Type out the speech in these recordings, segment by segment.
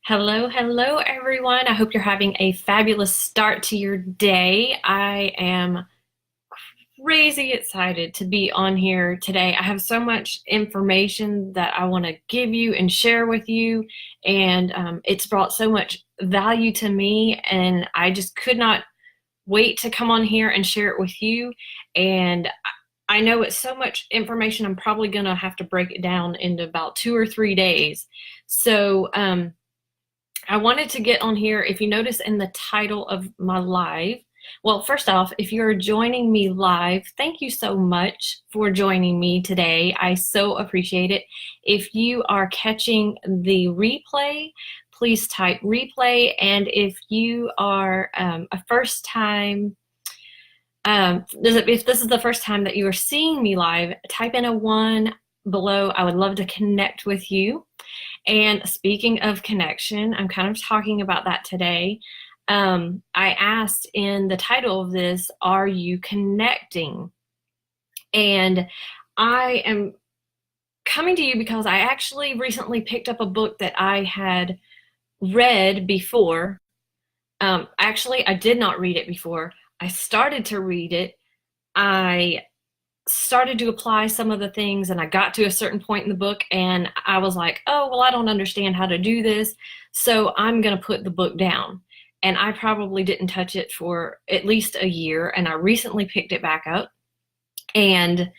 Hello, hello, everyone. I hope you're having a fabulous start to your day. I am crazy excited to be on here today. I have so much information that I want to give you and share with you, and it's brought so much value to me, and I just could not wait to come on here and share it with you. And I know it's so much information, I'm probably going to have to break it down into about 2 or 3 days. So, I wanted to get on here. If you notice in the title of my live, well, first off, if you're joining me live, thank you so much for joining me today. I so appreciate it. If you are catching the replay, please type replay. And if you are a first time, if this is the first time that you are seeing me live, type in a 1 below. I would love to connect with you. And speaking of connection, I'm kind of talking about that today. I asked in the title of this, are you connecting? And I am coming to you because I actually recently picked up a book that I had read before. Actually, I did not read it before. I started to read it. I started to apply some of the things, and I got to a certain point in the book and I was like, oh, well, I don't understand how to do this, so I'm going to put the book down. And I probably didn't touch it for at least a year, and I recently picked it back up and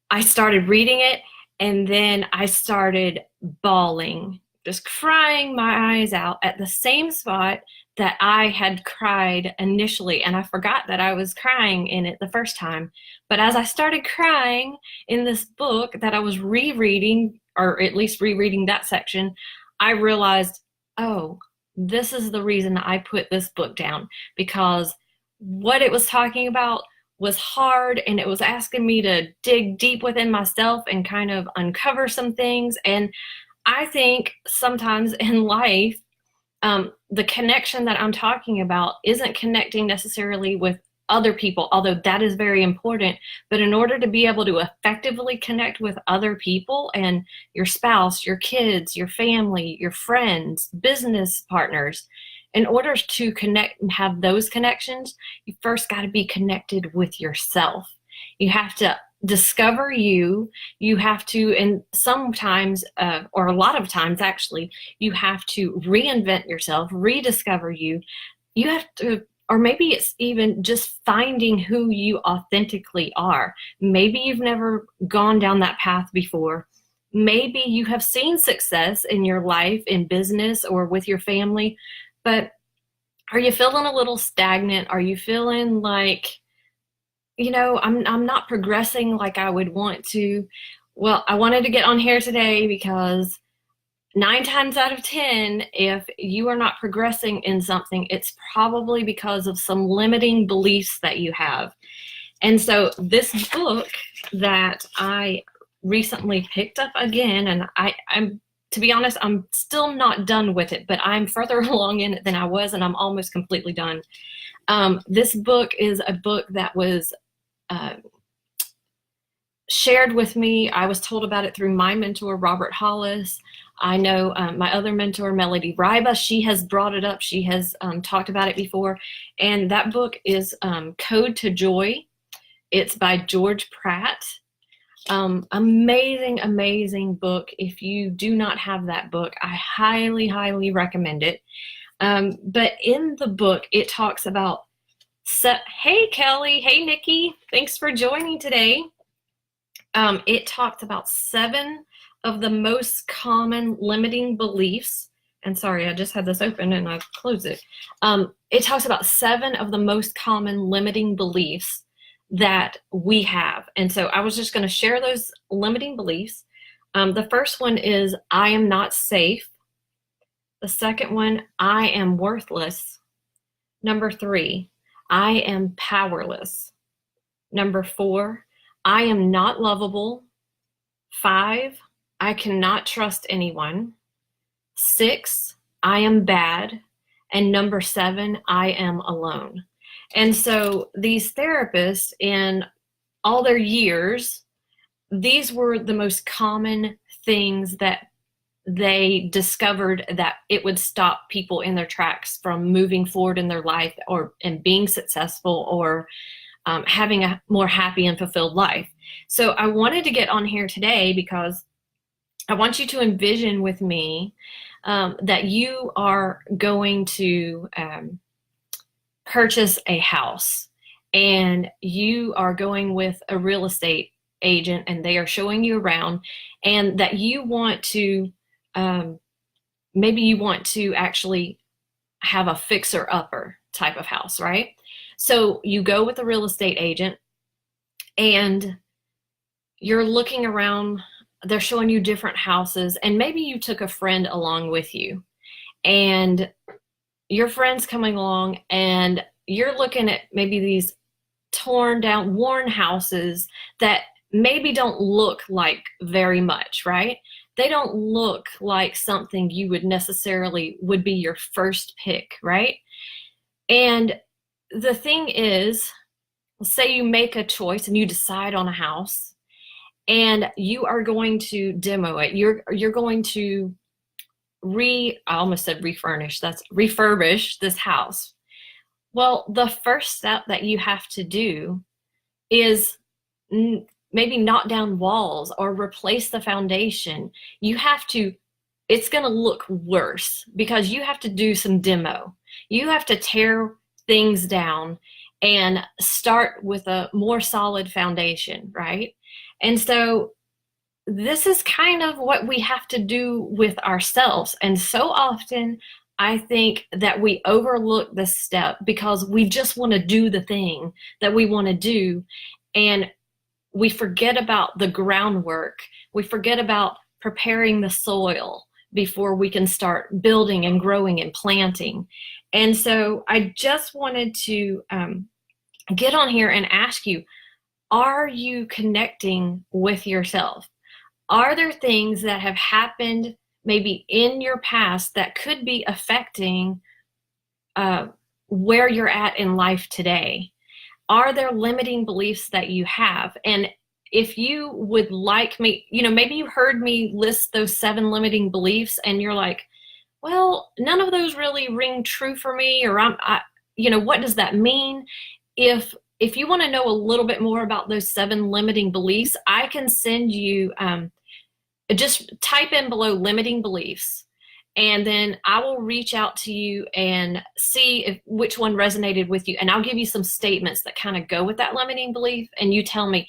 I started reading it, and then I started bawling, just crying my eyes out at the same spot that I had cried initially. And I forgot that I was crying in it the first time. But as I started crying in this book that I was rereading, or at least rereading that section, I realized, oh, this is the reason I put this book down, because what it was talking about was hard, and it was asking me to dig deep within myself and kind of uncover some things. And I think sometimes in life, the connection that I'm talking about isn't connecting necessarily with other people, although that is very important. But in order to be able to effectively connect with other people and your spouse, your kids, your family, your friends, business partners, in order to connect and have those connections, you first got to be connected with yourself. You have to discover you. You have to, and sometimes, or a lot of times actually, you have to reinvent yourself, rediscover you. You have to, or maybe it's even just finding who you authentically are. Maybe you've never gone down that path before. Maybe you have seen success in your life, in business, or with your family, but are you feeling a little stagnant? Are you feeling like, I'm not progressing like I would want to? Well, I wanted to get on here today because 9 times out of 10, if you are not progressing in something, it's probably because of some limiting beliefs that you have. And so this book that I recently picked up again, and I'm to be honest, I'm still not done with it, but I'm further along in it than I was, and I'm almost completely done. This book is a book that was shared with me. I was told about it through my mentor, Robert Hollis. I know my other mentor, Melody Ryba, she has brought it up. She has talked about it before. And that book is Code to Joy. It's by George Pratt. Amazing, amazing book. If you do not have that book, I highly, highly recommend it. But in the book, it talks about, hey, Kelly, hey, Nikki, thanks for joining today. It talks about 7 of the most common limiting beliefs. And sorry, I just had this open and I closed it. It talks about 7 of the most common limiting beliefs that we have. And so I was just going to share those limiting beliefs. The first one is, I am not safe. The second one, I am worthless. Number 3, I am powerless. Number 4, I am not lovable. 5, I cannot trust anyone. 6, I am bad. And number 7, I am alone. And so these therapists, in all their years, these were the most common things that they discovered that it would stop people in their tracks from moving forward in their life and being successful or having a more happy and fulfilled life. So I wanted to get on here today because I want you to envision with me that you are going to purchase a house, and you are going with a real estate agent, and they are showing you around, and that you want to maybe you want to actually have a fixer-upper type of house, right? So you go with a real estate agent and you're looking around, they're showing you different houses, and maybe you took a friend along with you, and your friend's coming along and you're looking at maybe these torn down, worn houses that maybe don't look like very much, right? They don't look like something you would necessarily would be your first pick, right? And the thing is, say you make a choice and you decide on a house and you are going to demo it. You're going to I almost said refurnish, that's refurbish this house. Well, the first step that you have to do is maybe knock down walls or replace the foundation. It's going to look worse because you have to do some demo. You have to tear things down and start with a more solid foundation, right? And so this is kind of what we have to do with ourselves. And so often I think that we overlook this step because we just want to do the thing that we want to do. And we forget about the groundwork. We forget about preparing the soil before we can start building and growing and planting. And so I just wanted to get on here and ask you, are you connecting with yourself? Are there things that have happened maybe in your past that could be affecting where you're at in life today? Are there limiting beliefs that you have? And if you would like me, maybe you heard me list those 7 limiting beliefs and you're like, well, none of those really ring true for me, or what does that mean? If you want to know a little bit more about those 7 limiting beliefs, I can send you, just type in below limiting beliefs, and then I will reach out to you and see which one resonated with you. And I'll give you some statements that kind of go with that limiting belief. And you tell me,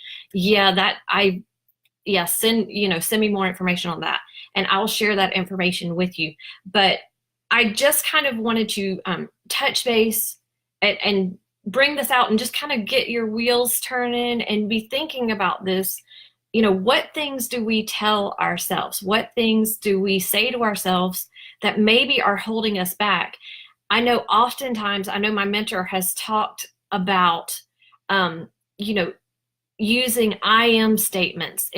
send me more information on that. And I'll share that information with you. But I just kind of wanted to touch base and bring this out and just kind of get your wheels turning and be thinking about this. What things do we tell ourselves? What things do we say to ourselves that maybe are holding us back? I know my mentor has talked about, using I am statements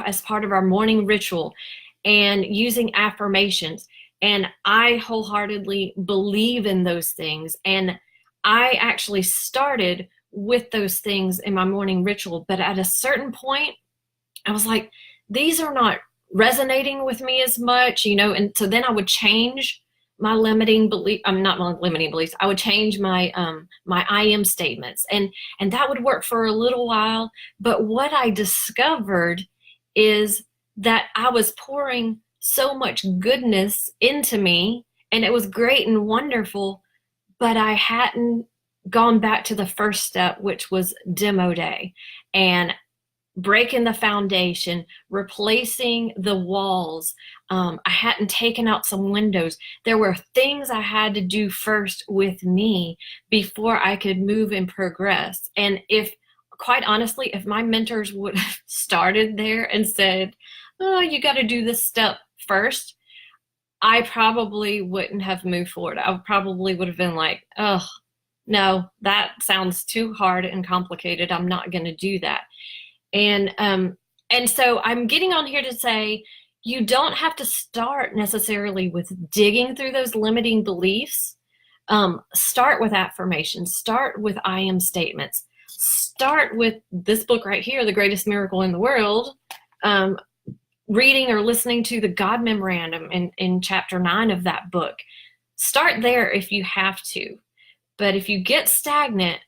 as part of our morning ritual and using affirmations. And I wholeheartedly believe in those things. And I actually started with those things in my morning ritual. But at a certain point, I was like, these are not resonating with me as much, and so then I would change my limiting belief. Not my limiting beliefs. I would change my my I am statements, and that would work for a little while. But what I discovered is that I was pouring so much goodness into me, and it was great and wonderful, but I hadn't gone back to the first step, which was demo day, and breaking the foundation, replacing the walls. I hadn't taken out some windows. There were things I had to do first with me before I could move and progress. And quite honestly, if my mentors would have started there and said, oh, you got to do this step first, I probably wouldn't have moved forward. I probably would have been like, oh, no, that sounds too hard and complicated. I'm not going to do that. And so I'm getting on here to say, you don't have to start necessarily with digging through those limiting beliefs. Start with affirmations. Start with I am statements. Start with this book right here, The Greatest Miracle in the World. reading or listening to the God Memorandum in chapter 9 of that book. Start there if you have to. But if you get stagnant,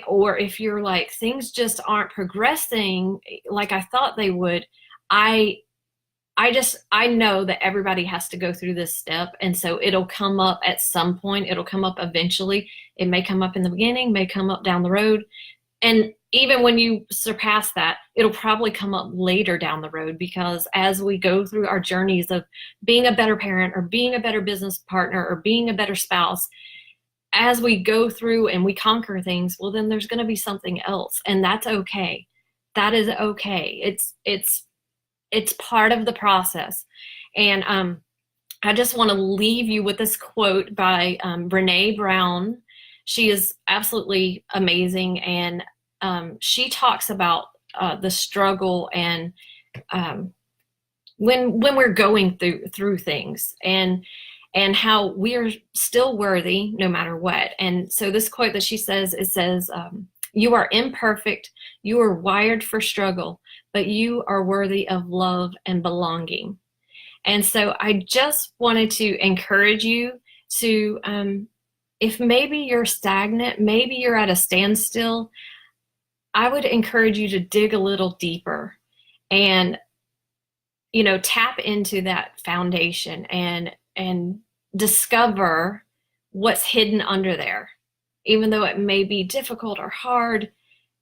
or if you're like, things just aren't progressing like I thought they would, I know that everybody has to go through this step. And so it'll come up at some point. It'll come up eventually. It may come up in the beginning, may come up down the road. And even when you surpass that, it'll probably come up later down the road, because as we go through our journeys of being a better parent or being a better business partner or being a better spouse, as we go through and we conquer things, well, then there's going to be something else. And that's okay. That is okay. It's part of the process. And I just want to leave you with this quote by Brene Brown. She is absolutely amazing. And she talks about the struggle and when we're going through things, and how we are still worthy no matter what. And so this quote that she says, it says, you are imperfect, you are wired for struggle, but you are worthy of love and belonging. And so I just wanted to encourage you to, if maybe you're stagnant, maybe you're at a standstill, I would encourage you to dig a little deeper and, tap into that foundation and discover what's hidden under there. Even though it may be difficult or hard,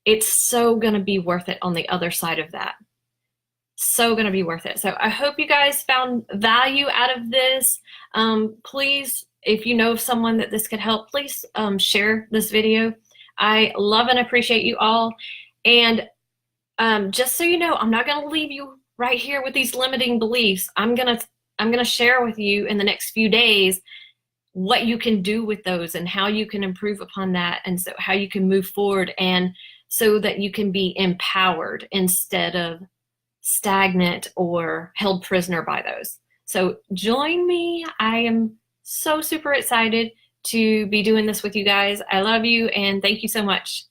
it's so going to be worth it on the other side of that. So going to be worth it. So I hope you guys found value out of this. Please, if you know of someone that this could help, please share this video. I love and appreciate you all. And just so you know, I'm not going to leave you right here with these limiting beliefs. I'm going to share with you in the next few days what you can do with those and how you can improve upon that, and so how you can move forward, and so that you can be empowered instead of stagnant or held prisoner by those. So join me. I am so super excited to be doing this with you guys. I love you and thank you so much.